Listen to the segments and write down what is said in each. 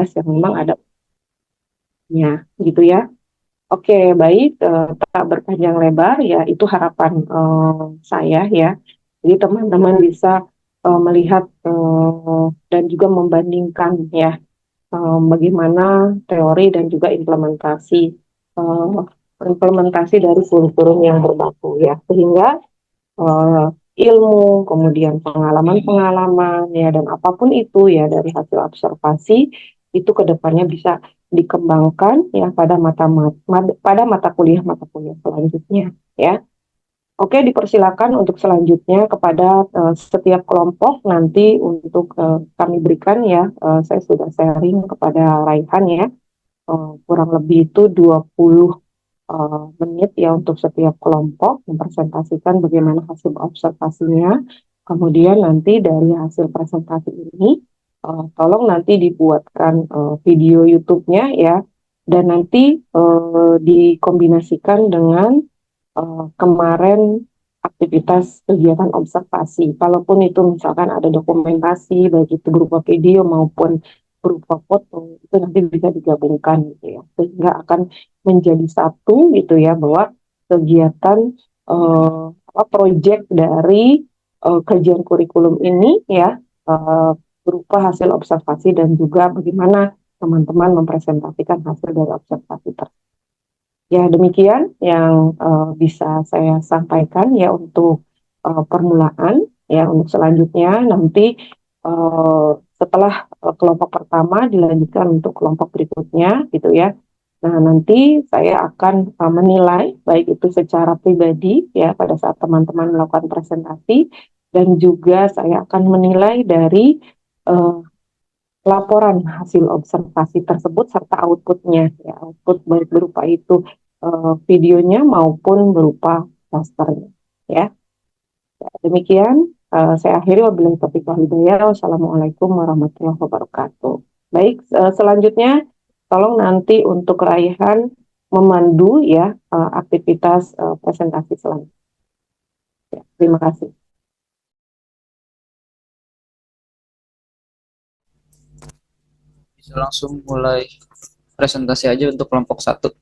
yang memang ada gitu ya. Oke, baik, tak berpanjang lebar ya, itu harapan saya ya. Jadi teman-teman bisa melihat dan juga membandingkan ya bagaimana teori dan juga uh, implementasi dari kurikulum yang berbaku ya, sehingga uh, ilmu, kemudian pengalaman-pengalaman ya, dan apapun itu ya dari hasil observasi itu kedepannya bisa dikembangkan ya pada mata kuliah selanjutnya ya. Oke, dipersilakan untuk selanjutnya kepada setiap kelompok nanti untuk kami berikan ya. Saya sudah sharing kepada Raihan ya. Kurang lebih itu 20 menit ya untuk setiap kelompok mempresentasikan bagaimana hasil observasinya. Kemudian nanti dari hasil presentasi ini, tolong nanti dibuatkan video YouTube-nya ya, dan nanti dikombinasikan dengan kemarin aktivitas kegiatan observasi. Kalaupun itu misalkan ada dokumentasi, baik itu berupa video maupun berupa foto, itu nanti bisa digabungkan gitu ya, sehingga akan menjadi satu gitu ya, bahwa kegiatan proyek dari kajian kurikulum ini ya berupa hasil observasi dan juga bagaimana teman-teman mempresentasikan hasil dari observasi tersebut. Ya, demikian yang bisa saya sampaikan ya untuk permulaan. Ya, untuk selanjutnya nanti setelah kelompok pertama dilanjutkan untuk kelompok berikutnya gitu ya. Nah, nanti saya akan menilai baik itu secara pribadi ya pada saat teman-teman melakukan presentasi, dan juga saya akan menilai dari uh, laporan hasil observasi tersebut serta outputnya ya, output baik berupa itu videonya maupun berupa posternya ya. Demikian saya akhiri, wabillahi taufiq wal hidayah. Wassalamualaikum warahmatullahi wabarakatuh. Baik, selanjutnya tolong nanti untuk Raihan memandu ya aktivitas presentasi selanjutnya. Ya, terima kasih. Bisa langsung mulai presentasi aja untuk kelompok 1.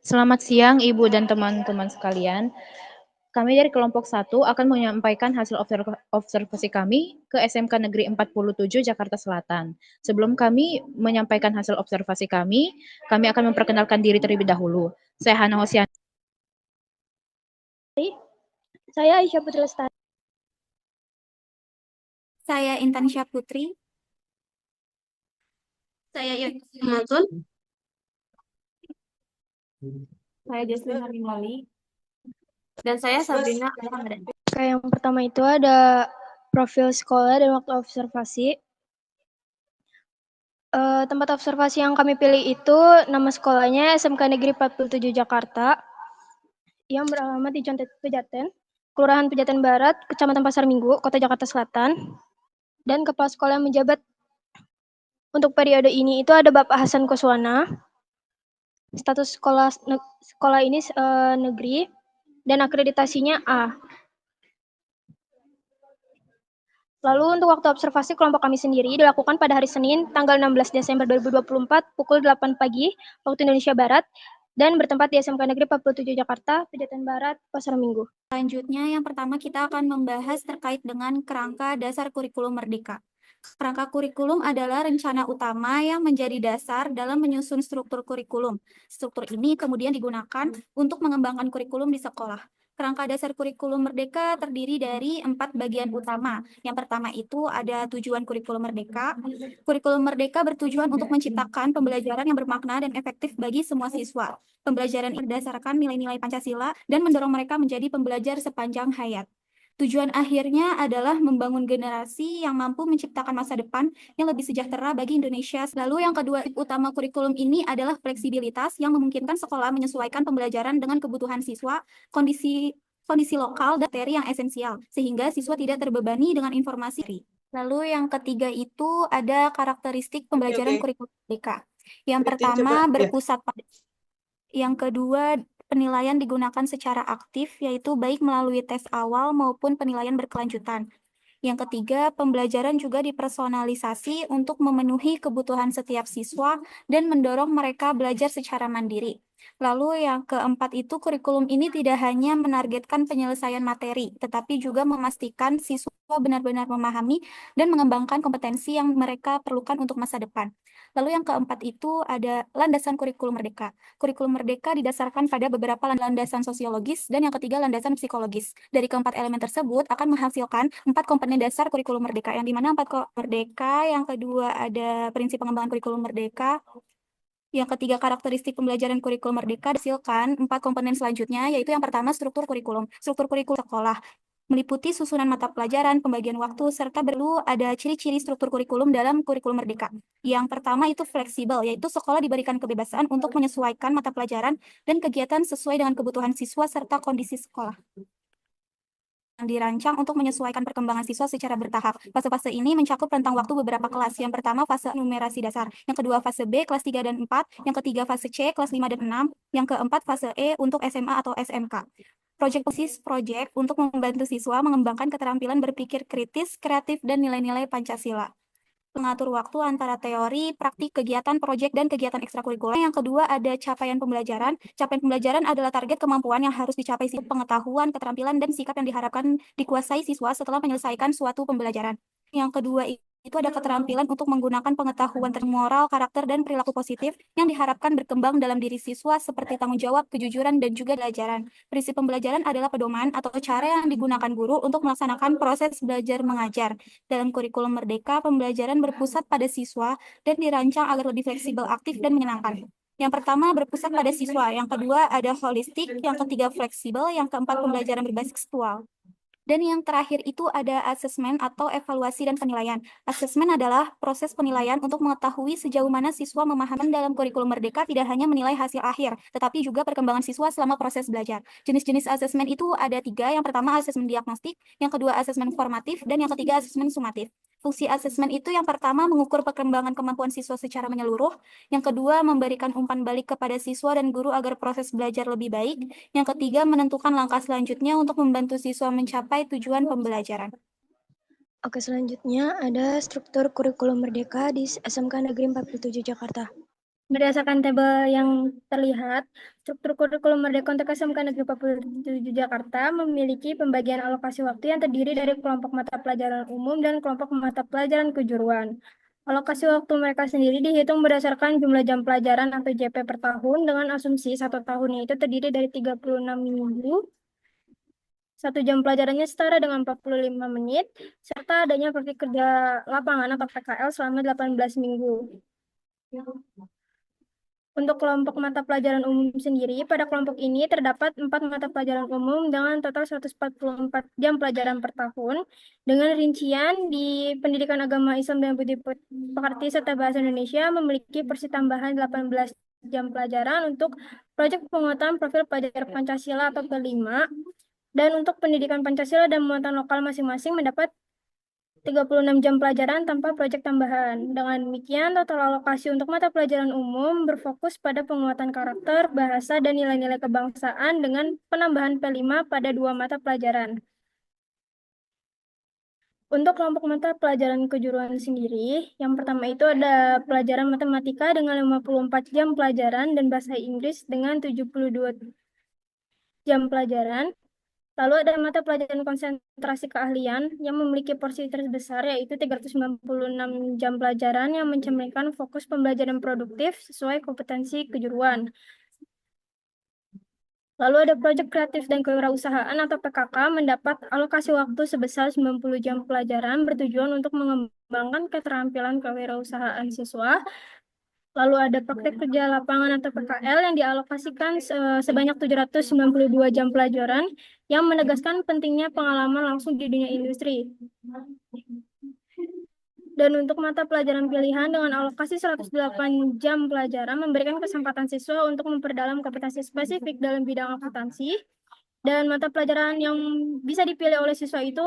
Selamat siang Ibu dan teman-teman sekalian. Kami dari kelompok 1 akan menyampaikan hasil observasi kami ke SMK Negeri 47 Jakarta Selatan. Sebelum kami menyampaikan hasil observasi kami akan memperkenalkan diri terlebih dahulu. Saya Hana Hosian. Saya Aisyah Putri Lestari. Saya Intan Syahputri. Saya Yusuf. Saya Jasmine Harimali. Dan saya Sabrina Ramadan. Yang pertama itu ada profil sekolah dan waktu observasi. Tempat observasi yang kami pilih itu nama sekolahnya SMK Negeri 47 Jakarta yang beralamat di Condet Pejaten, Kelurahan Pejaten Barat, Kecamatan Pasar Minggu, Kota Jakarta Selatan. Dan kepala sekolah yang menjabat untuk periode ini itu ada Bapak Hasan Kuswana. Status sekolah ini negeri dan akreditasinya A. Lalu untuk waktu observasi kelompok kami sendiri dilakukan pada hari Senin tanggal 16 Desember 2024 pukul 8 pagi waktu Indonesia Barat dan bertempat di SMK Negeri 47 Jakarta, Pejaten Barat, Pasar Minggu. Selanjutnya yang pertama kita akan membahas terkait dengan kerangka dasar kurikulum merdeka. Kerangka kurikulum adalah rencana utama yang menjadi dasar dalam menyusun struktur kurikulum. Struktur ini kemudian digunakan untuk mengembangkan kurikulum di sekolah. Kerangka dasar kurikulum merdeka terdiri dari 4 bagian utama. Yang pertama itu ada tujuan kurikulum merdeka. Kurikulum merdeka bertujuan untuk menciptakan pembelajaran yang bermakna dan efektif bagi semua siswa. Pembelajaran ini berdasarkan nilai-nilai Pancasila dan mendorong mereka menjadi pembelajar sepanjang hayat. Tujuan akhirnya adalah membangun generasi yang mampu menciptakan masa depan yang lebih sejahtera bagi Indonesia. Lalu yang kedua utama kurikulum ini adalah fleksibilitas yang memungkinkan sekolah menyesuaikan pembelajaran dengan kebutuhan siswa, kondisi lokal dan materi yang esensial, sehingga siswa tidak terbebani dengan informasi. Lalu yang ketiga itu ada karakteristik pembelajaran kurikulum merdeka. Yang pertama berpusat pada. Yang kedua, penilaian digunakan secara aktif, yaitu baik melalui tes awal maupun penilaian berkelanjutan. Yang ketiga, pembelajaran juga dipersonalisasi untuk memenuhi kebutuhan setiap siswa dan mendorong mereka belajar secara mandiri. Lalu yang keempat itu kurikulum ini tidak hanya menargetkan penyelesaian materi, tetapi juga memastikan siswa benar-benar memahami dan mengembangkan kompetensi yang mereka perlukan untuk masa depan. Lalu yang keempat itu ada landasan kurikulum merdeka. Kurikulum merdeka didasarkan pada beberapa landasan sosiologis dan yang ketiga landasan psikologis. Dari keempat elemen tersebut akan menghasilkan 4 komponen dasar kurikulum merdeka, yang dimana 4 merdeka, yang kedua ada prinsip pengembangan kurikulum merdeka, yang ketiga, karakteristik pembelajaran kurikulum merdeka dihasilkan 4 komponen selanjutnya, yaitu yang pertama, struktur kurikulum. Struktur kurikulum sekolah meliputi susunan mata pelajaran, pembagian waktu, serta perlu ada ciri-ciri struktur kurikulum dalam kurikulum merdeka. Yang pertama itu fleksibel, yaitu sekolah diberikan kebebasan untuk menyesuaikan mata pelajaran dan kegiatan sesuai dengan kebutuhan siswa serta kondisi sekolah. Dirancang untuk menyesuaikan perkembangan siswa secara bertahap. Fase-fase ini mencakup rentang waktu beberapa kelas. Yang pertama, fase numerasi dasar. Yang kedua, fase B, kelas 3 dan 4. Yang ketiga, fase C, kelas 5 dan 6. Yang keempat, fase E untuk SMA atau SMK. Project untuk membantu siswa mengembangkan keterampilan berpikir kritis, kreatif, dan nilai-nilai Pancasila. Mengatur waktu antara teori, praktik, kegiatan, proyek, dan kegiatan ekstrakurikuler. Yang kedua ada capaian pembelajaran. Capaian pembelajaran adalah target kemampuan yang harus dicapai pengetahuan, keterampilan, dan sikap yang diharapkan dikuasai siswa setelah menyelesaikan suatu pembelajaran. Yang kedua itu ada keterampilan untuk menggunakan pengetahuan moral, karakter, dan perilaku positif yang diharapkan berkembang dalam diri siswa seperti tanggung jawab, kejujuran, dan juga pelajaran. Prinsip pembelajaran adalah pedoman atau cara yang digunakan guru untuk melaksanakan proses belajar mengajar. Dalam kurikulum merdeka, pembelajaran berpusat pada siswa dan dirancang agar lebih fleksibel, aktif, dan menyenangkan. Yang pertama berpusat pada siswa, yang kedua ada holistik, yang ketiga fleksibel, yang keempat pembelajaran berbasis tekstual. Dan yang terakhir itu ada asesmen atau evaluasi dan penilaian. Asesmen adalah proses penilaian untuk mengetahui sejauh mana siswa memahami dalam kurikulum merdeka tidak hanya menilai hasil akhir, tetapi juga perkembangan siswa selama proses belajar. Jenis-jenis asesmen itu ada 3. Yang pertama asesmen diagnostik, yang kedua asesmen formatif, dan yang ketiga asesmen sumatif. Fungsi asesmen itu yang pertama mengukur perkembangan kemampuan siswa secara menyeluruh, yang kedua memberikan umpan balik kepada siswa dan guru agar proses belajar lebih baik, yang ketiga menentukan langkah selanjutnya untuk membantu siswa mencapai tujuan pembelajaran. Oke, selanjutnya ada struktur kurikulum merdeka di SMK Negeri 47 Jakarta. Berdasarkan tabel yang terlihat, struktur kurikulum merdeka untuk SMK Negeri 47 Jakarta memiliki pembagian alokasi waktu yang terdiri dari kelompok mata pelajaran umum dan kelompok mata pelajaran kejuruan. Alokasi waktu mereka sendiri dihitung berdasarkan jumlah jam pelajaran atau JP per tahun dengan asumsi 1 tahunnya itu terdiri dari 36 minggu. 1 jam pelajarannya setara dengan 45 menit, serta adanya praktik kerja lapangan atau PKL selama 18 minggu. Untuk kelompok mata pelajaran umum sendiri, pada kelompok ini terdapat 4 mata pelajaran umum dengan total 144 jam pelajaran per tahun, dengan rincian di Pendidikan Agama Islam dan Budi Pekerti serta Bahasa Indonesia memiliki porsi tambahan 18 jam pelajaran untuk proyek penguatan profil pelajar Pancasila atau P5, dan untuk pendidikan Pancasila dan muatan lokal masing-masing mendapat 36 jam pelajaran tanpa proyek tambahan. Dengan demikian, total alokasi untuk mata pelajaran umum berfokus pada penguatan karakter, bahasa, dan nilai-nilai kebangsaan dengan penambahan P5 pada 2 mata pelajaran. Untuk kelompok mata pelajaran kejuruan sendiri, yang pertama itu ada pelajaran matematika dengan 54 jam pelajaran dan bahasa Inggris dengan 72 jam pelajaran. Lalu ada mata pelajaran konsentrasi keahlian yang memiliki porsi terbesar yaitu 396 jam pelajaran yang mencerminkan fokus pembelajaran produktif sesuai kompetensi kejuruan. Lalu ada proyek kreatif dan kewirausahaan atau PKK mendapat alokasi waktu sebesar 90 jam pelajaran bertujuan untuk mengembangkan keterampilan kewirausahaan siswa. Lalu ada praktek kerja lapangan atau PKL yang dialokasikan sebanyak 792 jam pelajaran yang menegaskan pentingnya pengalaman langsung di dunia industri. Dan untuk mata pelajaran pilihan dengan alokasi 108 jam pelajaran memberikan kesempatan siswa untuk memperdalam kompetensi spesifik dalam bidang akuntansi. Dan mata pelajaran yang bisa dipilih oleh siswa itu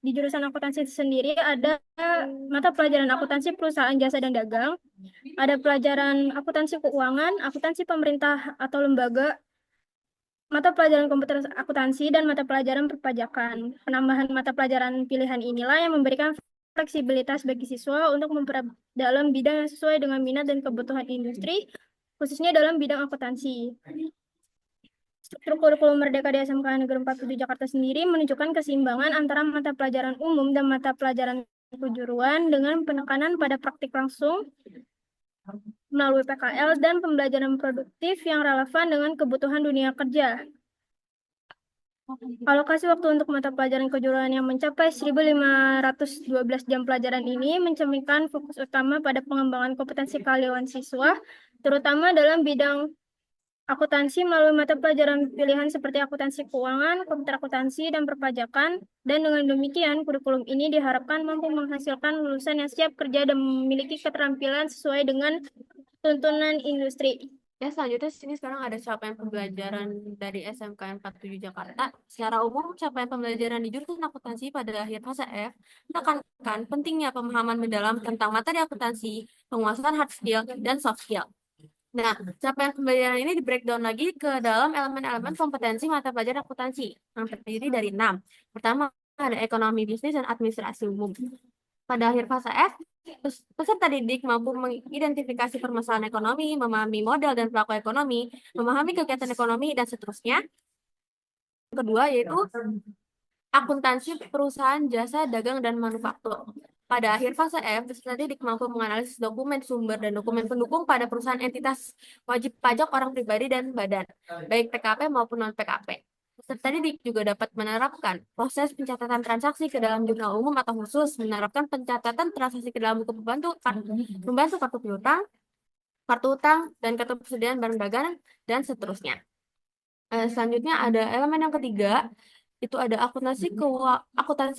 di jurusan akuntansi sendiri ada mata pelajaran akuntansi perusahaan jasa dan dagang, ada pelajaran akuntansi keuangan, akuntansi pemerintah atau lembaga, mata pelajaran komputer akuntansi, dan mata pelajaran perpajakan. Penambahan mata pelajaran pilihan inilah yang memberikan fleksibilitas bagi siswa untuk memperdalam bidang yang sesuai dengan minat dan kebutuhan industri, khususnya dalam bidang akuntansi. Struktur kurikulum Merdeka di SMK Negeri 47 Jakarta sendiri menunjukkan keseimbangan antara mata pelajaran umum dan mata pelajaran kejuruan dengan penekanan pada praktik langsung melalui PKL dan pembelajaran produktif yang relevan dengan kebutuhan dunia kerja. Alokasi waktu untuk mata pelajaran kejuruan yang mencapai 1.512 jam pelajaran ini mencerminkan fokus utama pada pengembangan kompetensi keahlian siswa, terutama dalam bidang akuntansi melalui mata pelajaran pilihan seperti akuntansi keuangan, komputer akuntansi, dan perpajakan. Dan dengan demikian, kurikulum ini diharapkan mampu menghasilkan lulusan yang siap kerja dan memiliki keterampilan sesuai dengan tuntunan industri. Ya, selanjutnya sini sekarang ada capaian pembelajaran dari SMK 47 Jakarta. Secara umum, capaian pembelajaran di jurusan akuntansi pada akhir fase F menekankan pentingnya pemahaman mendalam tentang materi akuntansi, penguasaan hard skill, dan soft skill. Nah, capaian pembelajaran ini di-breakdown lagi ke dalam elemen-elemen kompetensi mata pelajaran akuntansi yang terdiri dari 6. Pertama, ada ekonomi bisnis dan administrasi umum. Pada akhir fase F, peserta didik mampu mengidentifikasi permasalahan ekonomi, memahami model dan pelaku ekonomi, memahami kegiatan ekonomi, dan seterusnya. Yang kedua, yaitu akuntansi perusahaan jasa dagang dan manufaktur. Pada akhir fase F, peserta didik mampu menganalisis dokumen sumber dan dokumen pendukung pada perusahaan entitas wajib pajak orang pribadi dan badan, baik PKP maupun non-PKP. Peserta didik juga dapat menerapkan proses pencatatan transaksi ke dalam jurnal umum atau khusus, menerapkan pencatatan transaksi ke dalam buku pembantu kartu piutang, kartu utang, dan kartu persediaan barang dagangan, dan seterusnya. Selanjutnya ada elemen yang ketiga, itu ada akuntansi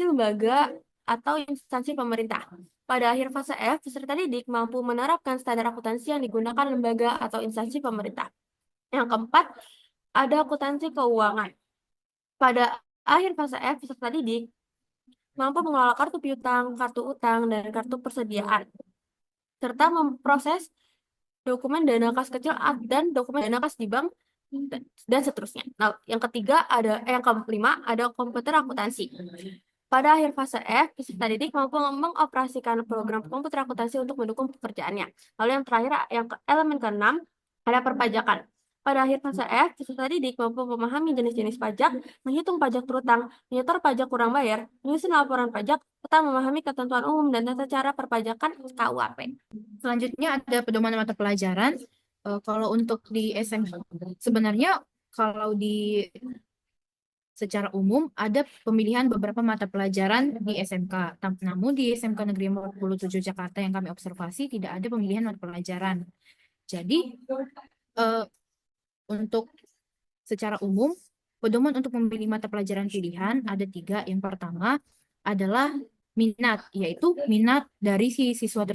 lembaga atau instansi pemerintah. Pada akhir fase F, peserta didik mampu menerapkan standar akuntansi yang digunakan lembaga atau instansi pemerintah. Yang keempat, ada akuntansi keuangan. Pada akhir fase F, peserta didik mampu mengelola kartu piutang, kartu utang, dan kartu persediaan, serta memproses dokumen dana kas kecil dan dokumen dana kas di bank, dan seterusnya. Nah, yang kelima ada komputer akuntansi. Pada akhir fase F, peserta didik mampu mengoperasikan program komputer akuntansi untuk mendukung pekerjaannya. Lalu yang terakhir, elemen ke-6, ada perpajakan. Pada akhir fase F, peserta didik mampu memahami jenis-jenis pajak, menghitung pajak terutang, menyetor pajak kurang bayar, menyusun laporan pajak, serta memahami ketentuan umum dan tata cara perpajakan KUHP. Selanjutnya ada pedoman mata pelajaran. Kalau untuk di SMK, sebenarnya kalau di secara umum ada pemilihan beberapa mata pelajaran di SMK. Namun di SMK Negeri 47 Jakarta yang kami observasi tidak ada pemilihan mata pelajaran. Jadi untuk secara umum, pedoman untuk memilih mata pelajaran pilihan ada 3. Yang pertama adalah minat, yaitu minat dari si siswa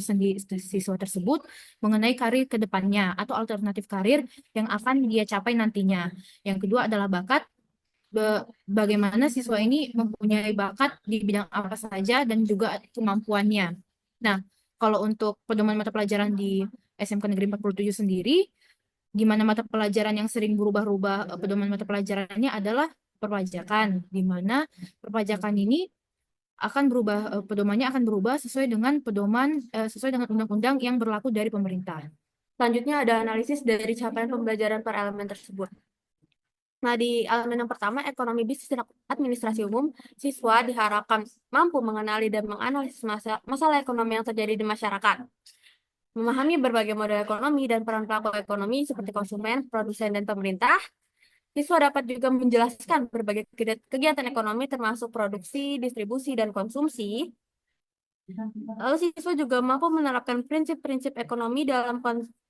tersebut mengenai karir ke depannya atau alternatif karir yang akan dia capai nantinya. Yang kedua adalah bakat, bagaimana siswa ini mempunyai bakat di bidang apa saja dan juga kemampuannya. Nah, kalau untuk pedoman mata pelajaran di SMK Negeri 47 sendiri, di mana mata pelajaran yang sering berubah-ubah pedoman mata pelajarannya adalah perpajakan, di mana perpajakan ini akan berubah, pedomannya akan berubah sesuai dengan undang-undang yang berlaku dari pemerintah. Selanjutnya ada analisis dari capaian pembelajaran per elemen tersebut. Nah, di elemen yang pertama, ekonomi bisnis dan administrasi umum, siswa diharapkan mampu mengenali dan menganalisis masalah ekonomi yang terjadi di masyarakat, memahami berbagai model ekonomi dan peran pelaku ekonomi seperti konsumen, produsen, dan pemerintah. Siswa dapat juga menjelaskan berbagai kegiatan ekonomi termasuk produksi, distribusi, dan konsumsi. Lalu siswa juga mampu menerapkan prinsip-prinsip ekonomi dalam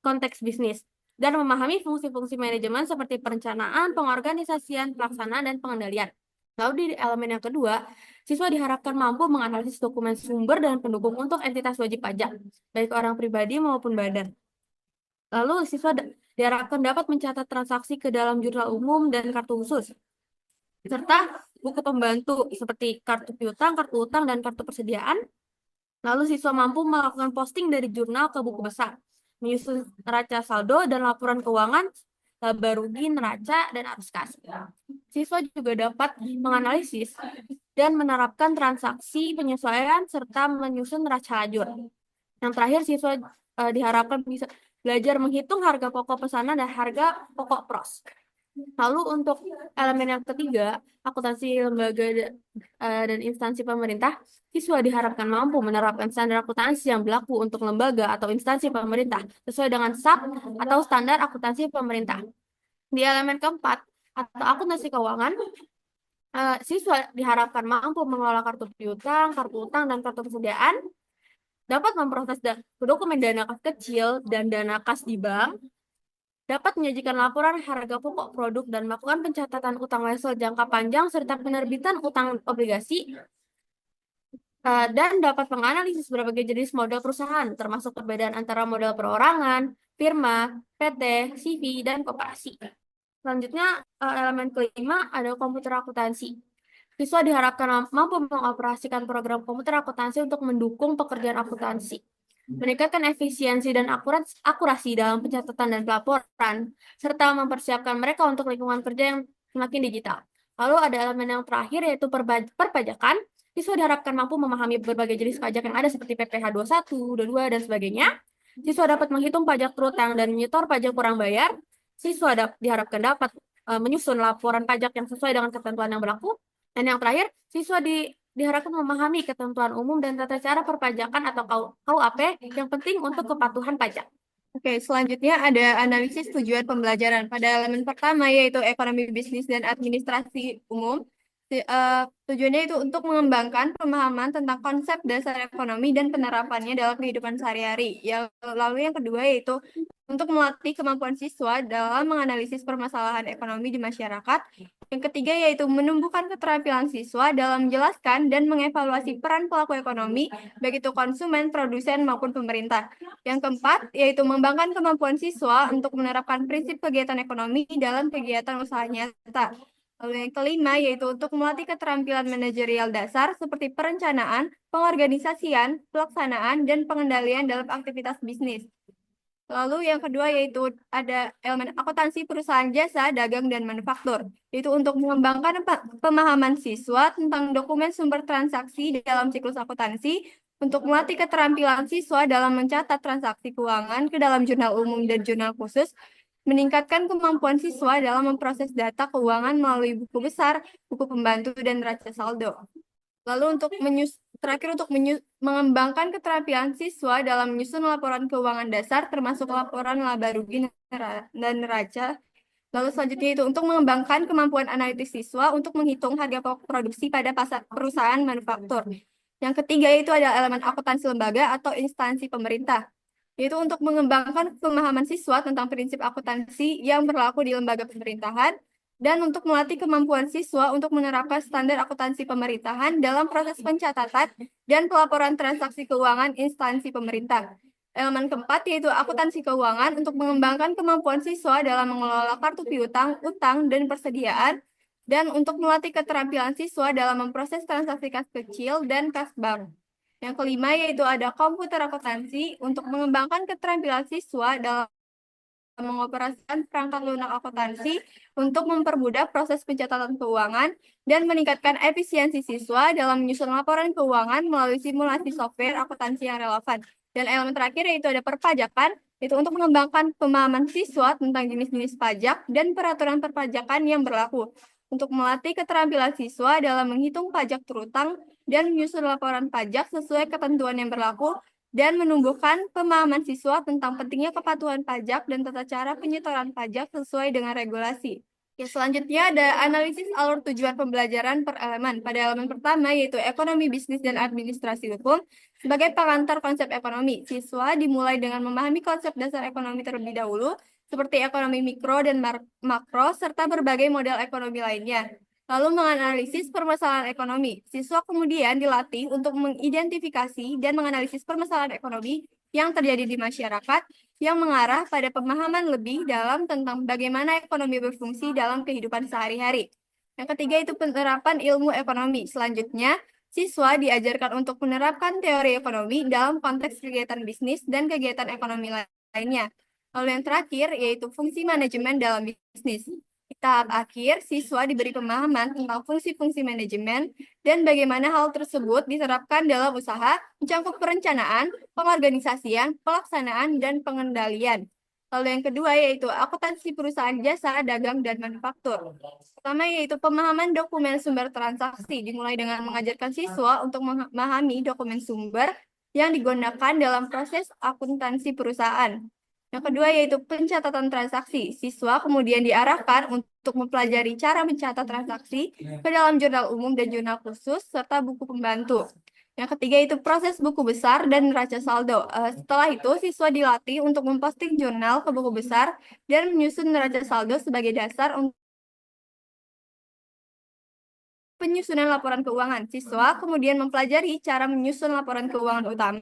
konteks bisnis dan memahami fungsi-fungsi manajemen seperti perencanaan, pengorganisasian, pelaksanaan, dan pengendalian. Lalu di elemen yang kedua, siswa diharapkan mampu menganalisis dokumen sumber dan pendukung untuk entitas wajib pajak, baik orang pribadi maupun badan. Lalu siswa diharapkan dapat mencatat transaksi ke dalam jurnal umum dan kartu khusus, serta buku pembantu seperti kartu piutang, kartu utang, dan kartu persediaan. Lalu siswa mampu melakukan posting dari jurnal ke buku besar, menyusun neraca saldo dan laporan keuangan, laba rugi, neraca, dan arus kas. Siswa juga dapat menganalisis dan menerapkan transaksi penyesuaian serta menyusun neraca lajur. Yang terakhir, siswa diharapkan bisa belajar menghitung harga pokok pesanan dan harga pokok pros. Lalu untuk elemen yang ketiga, akuntansi lembaga dan instansi pemerintah, siswa diharapkan mampu menerapkan standar akuntansi yang berlaku untuk lembaga atau instansi pemerintah sesuai dengan SAP atau standar akuntansi pemerintah. Di elemen keempat, atau akuntansi keuangan, siswa diharapkan mampu mengelola kartu piutang, kartu utang, dan kartu persediaan, dapat memproses dokumen dana kas kecil dan dana kas di bank, dapat menyajikan laporan harga pokok produk dan melakukan pencatatan utang wesel jangka panjang serta penerbitan utang obligasi, dan dapat menganalisis berbagai jenis model perusahaan, termasuk perbedaan antara model perorangan, firma, PT, CV, dan koperasi. Selanjutnya, elemen kelima ada komputer akuntansi. Siswa diharapkan mampu mengoperasikan program komputer akuntansi untuk mendukung pekerjaan akuntansi, meningkatkan efisiensi dan akurasi dalam pencatatan dan pelaporan, serta mempersiapkan mereka untuk lingkungan kerja yang semakin digital. Lalu ada elemen yang terakhir yaitu perpajakan. Siswa diharapkan mampu memahami berbagai jenis pajak yang ada seperti PPh 21, 22, dan sebagainya. Siswa dapat menghitung pajak terutang dan menyetor pajak kurang bayar. Siswa diharapkan dapat menyusun laporan pajak yang sesuai dengan ketentuan yang berlaku. Dan yang terakhir, siswa diharapkan memahami ketentuan umum dan tata cara perpajakan atau KUAP yang penting untuk kepatuhan pajak. Oke, selanjutnya ada analisis tujuan pembelajaran. Pada elemen pertama yaitu ekonomi bisnis dan administrasi umum. Tujuannya itu untuk mengembangkan pemahaman tentang konsep dasar ekonomi dan penerapannya dalam kehidupan sehari-hari. Lalu yang kedua yaitu untuk melatih kemampuan siswa dalam menganalisis permasalahan ekonomi di masyarakat. Yang ketiga yaitu menumbuhkan keterampilan siswa dalam menjelaskan dan mengevaluasi peran pelaku ekonomi, baik itu konsumen, produsen, maupun pemerintah. Yang keempat yaitu mengembangkan kemampuan siswa untuk menerapkan prinsip kegiatan ekonomi dalam kegiatan usaha nyata. Lalu yang kelima yaitu untuk melatih keterampilan manajerial dasar seperti perencanaan, pengorganisasian, pelaksanaan, dan pengendalian dalam aktivitas bisnis. Lalu yang kedua yaitu ada elemen akuntansi perusahaan jasa, dagang, dan manufaktur. Itu untuk mengembangkan pemahaman siswa tentang dokumen sumber transaksi dalam siklus akuntansi, untuk melatih keterampilan siswa dalam mencatat transaksi keuangan ke dalam jurnal umum dan jurnal khusus, meningkatkan kemampuan siswa dalam memproses data keuangan melalui buku besar, buku pembantu, dan neraca saldo. Lalu untuk mengembangkan keterampilan siswa dalam menyusun laporan keuangan dasar termasuk laporan laba rugi dan neraca. Lalu selanjutnya itu untuk mengembangkan kemampuan analitis siswa untuk menghitung harga pokok produksi pada pasar perusahaan manufaktur. Yang ketiga itu ada elemen akuntansi lembaga atau instansi pemerintah, yaitu untuk mengembangkan pemahaman siswa tentang prinsip akuntansi yang berlaku di lembaga pemerintahan, dan untuk melatih kemampuan siswa untuk menerapkan standar akuntansi pemerintahan dalam proses pencatatan dan pelaporan transaksi keuangan instansi pemerintah. Elemen keempat yaitu akuntansi keuangan untuk mengembangkan kemampuan siswa dalam mengelola kartu piutang, utang, dan persediaan, dan untuk melatih keterampilan siswa dalam memproses transaksi kas kecil dan kas bank. Yang kelima yaitu ada komputer akuntansi untuk mengembangkan keterampilan siswa dalam mengoperasikan perangkat lunak akuntansi untuk mempermudah proses pencatatan keuangan dan meningkatkan efisiensi siswa dalam menyusun laporan keuangan melalui simulasi software akuntansi yang relevan. Dan elemen terakhir yaitu ada perpajakan, itu untuk mengembangkan pemahaman siswa tentang jenis-jenis pajak dan peraturan perpajakan yang berlaku, untuk melatih keterampilan siswa dalam menghitung pajak terutang dan menyusun laporan pajak sesuai ketentuan yang berlaku, dan menumbuhkan pemahaman siswa tentang pentingnya kepatuhan pajak dan tata cara penyetoran pajak sesuai dengan regulasi. Ya, selanjutnya ada analisis alur tujuan pembelajaran per elemen. Pada elemen pertama yaitu ekonomi bisnis dan administrasi hukum. Sebagai pengantar konsep ekonomi, siswa dimulai dengan memahami konsep dasar ekonomi terlebih dahulu, seperti ekonomi mikro dan makro, serta berbagai model ekonomi lainnya. Lalu menganalisis permasalahan ekonomi. Siswa kemudian dilatih untuk mengidentifikasi dan menganalisis permasalahan ekonomi yang terjadi di masyarakat yang mengarah pada pemahaman lebih dalam tentang bagaimana ekonomi berfungsi dalam kehidupan sehari-hari. Yang ketiga itu penerapan ilmu ekonomi. Selanjutnya, siswa diajarkan untuk menerapkan teori ekonomi dalam konteks kegiatan bisnis dan kegiatan ekonomi lainnya. Lalu yang terakhir yaitu fungsi manajemen dalam bisnis. Di tahap akhir, siswa diberi pemahaman tentang fungsi-fungsi manajemen dan bagaimana hal tersebut diterapkan dalam usaha, mencakup perencanaan, pengorganisasian, pelaksanaan, dan pengendalian. Lalu yang kedua yaitu akuntansi perusahaan jasa, dagang, dan manufaktur. Pertama yaitu pemahaman dokumen sumber transaksi, dimulai dengan mengajarkan siswa untuk memahami dokumen sumber yang digunakan dalam proses akuntansi perusahaan. Yang kedua yaitu pencatatan transaksi. Siswa kemudian diarahkan untuk mempelajari cara mencatat transaksi ke dalam jurnal umum dan jurnal khusus, serta buku pembantu. Yang ketiga itu proses buku besar dan neraca saldo. Setelah itu, siswa dilatih untuk memposting jurnal ke buku besar dan menyusun neraca saldo sebagai dasar untuk penyusunan laporan keuangan. Siswa kemudian mempelajari cara menyusun laporan keuangan utama,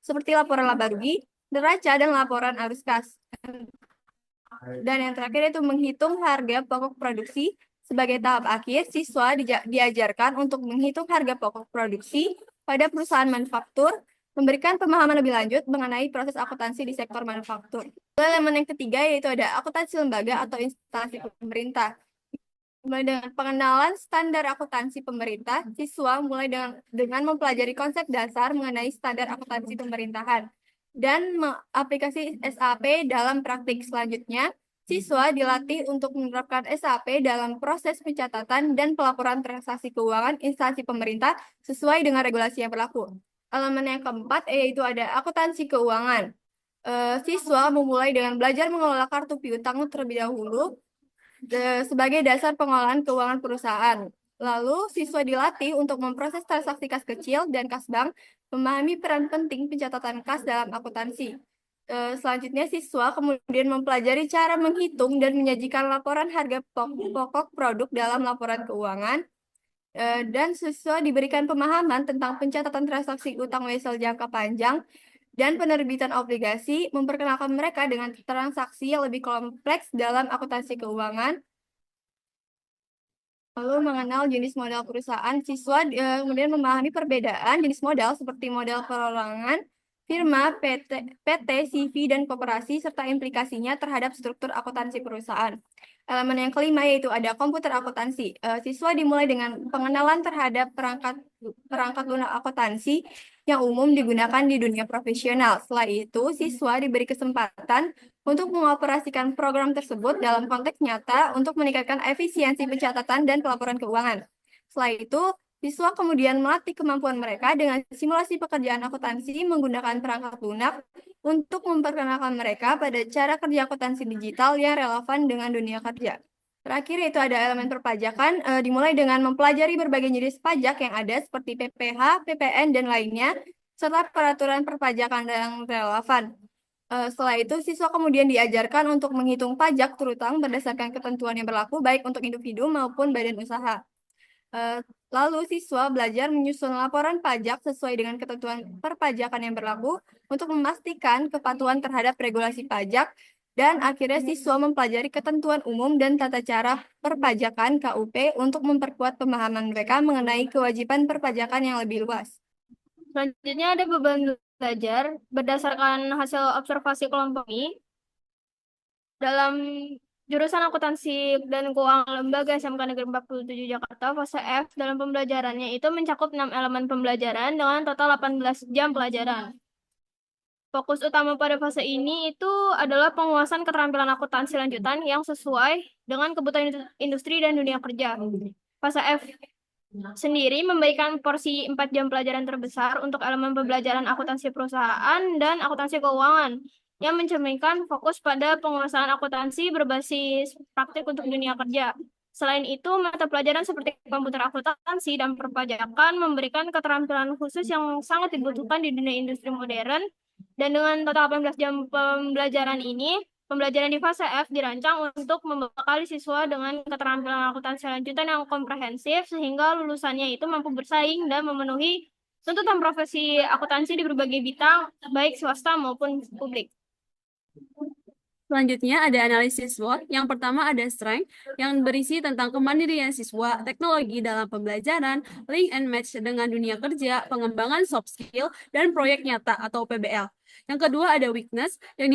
seperti laporan laba rugi, neraca, dan laporan arus kas. Dan yang terakhir itu menghitung harga pokok produksi. Sebagai tahap akhir, siswa diajarkan untuk menghitung harga pokok produksi pada perusahaan manufaktur, memberikan pemahaman lebih lanjut mengenai proses akuntansi di sektor manufaktur. Elemen yang ketiga yaitu ada akuntansi lembaga atau instansi pemerintah. Mulai dengan pengenalan standar akuntansi pemerintah, siswa mulai dengan mempelajari konsep dasar mengenai standar akuntansi pemerintahan dan aplikasi SAP dalam praktik. Selanjutnya, siswa dilatih untuk menerapkan SAP dalam proses pencatatan dan pelaporan transaksi keuangan instansi pemerintah sesuai dengan regulasi yang berlaku. Elemen yang keempat yaitu ada akuntansi keuangan. Siswa memulai dengan belajar mengelola kartu piutang terlebih dahulu sebagai dasar pengolahan keuangan perusahaan. Lalu, siswa dilatih untuk memproses transaksi kas kecil dan kas bank, memahami peran penting pencatatan kas dalam akuntansi. Selanjutnya, siswa kemudian mempelajari cara menghitung dan menyajikan laporan harga pokok produk dalam laporan keuangan. Dan siswa diberikan pemahaman tentang pencatatan transaksi utang wesel jangka panjang dan penerbitan obligasi, memperkenalkan mereka dengan transaksi yang lebih kompleks dalam akuntansi keuangan. Lalu mengenal jenis modal perusahaan, siswa kemudian memahami perbedaan jenis modal seperti modal perorangan, firma, PT, CV, dan koperasi, serta implikasinya terhadap struktur akuntansi perusahaan. Elemen yang kelima yaitu ada komputer akuntansi. Siswa dimulai dengan pengenalan terhadap perangkat lunak akuntansi yang umum digunakan di dunia profesional. Setelah itu, siswa diberi kesempatan untuk mengoperasikan program tersebut dalam konteks nyata untuk meningkatkan efisiensi pencatatan dan pelaporan keuangan. Setelah itu, siswa kemudian melatih kemampuan mereka dengan simulasi pekerjaan akuntansi menggunakan perangkat lunak untuk memperkenalkan mereka pada cara kerja akuntansi digital yang relevan dengan dunia kerja. Terakhir itu ada elemen perpajakan, dimulai dengan mempelajari berbagai jenis pajak yang ada seperti PPh, PPN, dan lainnya, serta peraturan perpajakan yang relevan. Setelah itu, siswa kemudian diajarkan untuk menghitung pajak terutang berdasarkan ketentuan yang berlaku baik untuk individu maupun badan usaha. Lalu siswa belajar menyusun laporan pajak sesuai dengan ketentuan perpajakan yang berlaku untuk memastikan kepatuhan terhadap regulasi pajak, dan akhirnya siswa mempelajari ketentuan umum dan tata cara perpajakan KUP untuk memperkuat pemahaman mereka mengenai kewajiban perpajakan yang lebih luas. Selanjutnya ada beban belajar berdasarkan hasil observasi kelompok ini. Dalam jurusan akuntansi dan keuangan lembaga SMK Negeri 47 Jakarta, fase F dalam pembelajarannya itu mencakup 6 elemen pembelajaran dengan total 18 jam pelajaran. Fokus utama pada fase ini itu adalah penguasaan keterampilan akuntansi lanjutan yang sesuai dengan kebutuhan industri dan dunia kerja. Fase F sendiri memberikan porsi 4 jam pelajaran terbesar untuk elemen pembelajaran akuntansi perusahaan dan akuntansi keuangan, yang mencerminkan fokus pada penguasaan akuntansi berbasis praktik untuk dunia kerja. Selain itu, mata pelajaran seperti komputer akuntansi dan perpajakan memberikan keterampilan khusus yang sangat dibutuhkan di dunia industri modern. Dan dengan total 18 jam pembelajaran ini, pembelajaran di fase F dirancang untuk membekali siswa dengan keterampilan akuntansi lanjutan yang komprehensif sehingga lulusannya itu mampu bersaing dan memenuhi tuntutan profesi akuntansi di berbagai bidang, baik swasta maupun publik. Selanjutnya ada analisis SWOT. Yang pertama ada strength yang berisi tentang kemandirian siswa, teknologi dalam pembelajaran, link and match dengan dunia kerja, pengembangan soft skill, dan proyek nyata atau PBL. Yang kedua ada weakness yang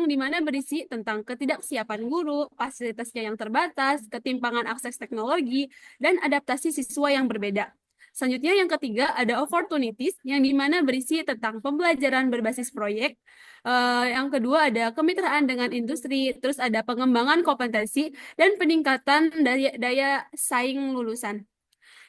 dimana berisi tentang ketidaksiapan guru, fasilitasnya yang terbatas, ketimpangan akses teknologi, dan adaptasi siswa yang berbeda. Selanjutnya yang ketiga ada opportunities yang dimana berisi tentang pembelajaran berbasis proyek. Yang kedua ada kemitraan dengan industri, terus ada pengembangan kompetensi dan peningkatan daya saing lulusan.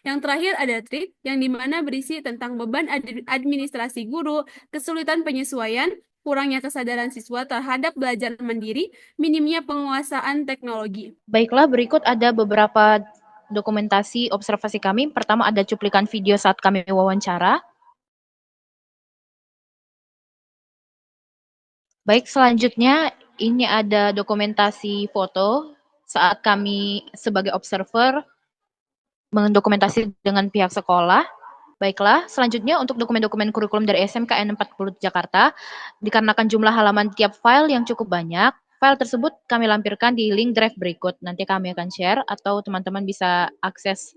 Yang terakhir ada trik yang dimana berisi tentang beban administrasi guru, kesulitan penyesuaian, kurangnya kesadaran siswa terhadap belajar mandiri, minimnya penguasaan teknologi. Baiklah, berikut ada beberapa dokumentasi observasi kami. Pertama ada cuplikan video saat kami wawancara. Baik, selanjutnya ini ada dokumentasi foto saat kami sebagai observer mendokumentasi dengan pihak sekolah. Baiklah, selanjutnya untuk dokumen-dokumen kurikulum dari SMKN 40 Jakarta, dikarenakan jumlah halaman tiap file yang cukup banyak, file tersebut kami lampirkan di link drive berikut. Nanti kami akan share atau teman-teman bisa akses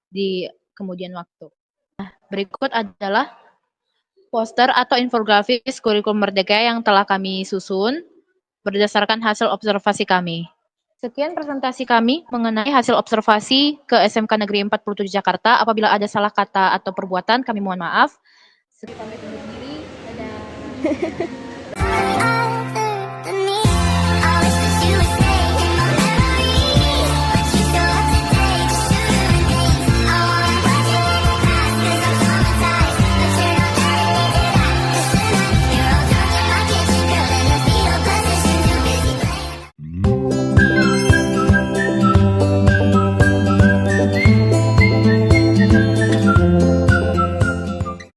di kemudian waktu. Nah, berikut adalah poster atau infografis kurikulum Merdeka yang telah kami susun berdasarkan hasil observasi kami. Sekian presentasi kami mengenai hasil observasi ke SMK Negeri 47 Jakarta. Apabila ada salah kata atau perbuatan, kami mohon maaf. Kami pamit undur diri. Dadah.